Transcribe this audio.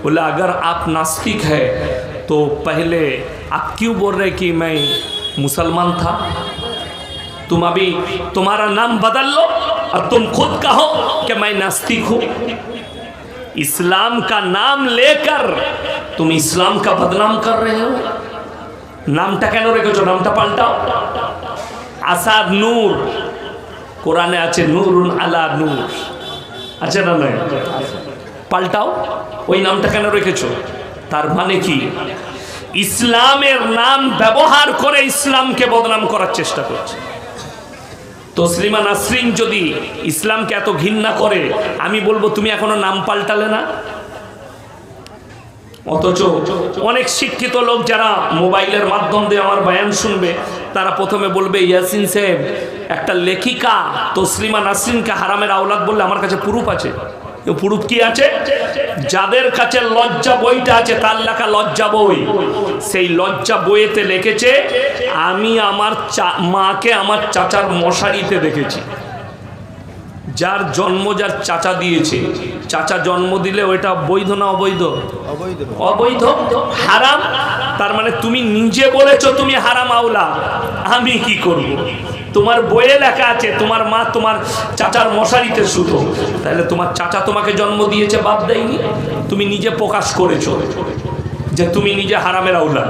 बोले अगर आप नास्तिक है तो पहले आप क्यों बोल रहे कि मैं मुसलमान था? तुम अभी तुम्हारा नाम बदल लो और तुम खुद कहो कि मैं नास्तिक हूं। इस्लाम का नाम लेकर तुम इस्लाम का बदनाम कर रहे हो। नामटा কেন রেখেছো? নামটা পাল্টাও। আসাদ নূর, কোরআনে আছে নূরুন আলা নূর, আছে না নাই? পাল্টাও। ওই নামটা কেন রেখেছো? তার মানে কি? ইসলামের নাম ব্যবহার করে ইসলামকে বদনাম করার চেষ্টা করছে। তসলিমা নাসরিন যদি ইসলামকে এত ঘৃণা করে, আমি বলবো তুমি এখনো নাম পাল্টালে না। অথচ অনেক শিক্ষিত লোক যারা মোবাইলের মাধ্যম দিয়ে আমার বয়ান শুনবে, তারা প্রথমে বলবে ইয়াসিন সাহেব একটা লেখিকা তসলিমা নাসরিনকে হারামের আওলাদ বললে আমার কাছে প্রুফ আছে। প্রুফ কি আছে? যাদের কাছে লজ্জা বইটা আছে, তার লেখা লজ্জা বই, সেই লজ্জা বইয়েতে লিখেছে আমি আমার মাকে আমার চাচার মশারিতে দেখেছি। যার জন্ম যার চাচা দিয়েছে, চাচা জন্ম দিলে ওইটা বৈধ না অবৈধ? অবৈধ, হারাম। তার মানে তুমি নিজে বলেছো তুমি হারাম আওলা, আমি কি করব? তোমার বইয়ে লেখা আছে তোমার মা তোমার চাচার মশারিতে শুতো, তাহলে তোমার চাচা তোমাকে জন্ম দিয়েছে, বাপ দেয়নি। তুমি নিজে প্রকাশ করেছো যে তুমি নিজে হারামের আওলা।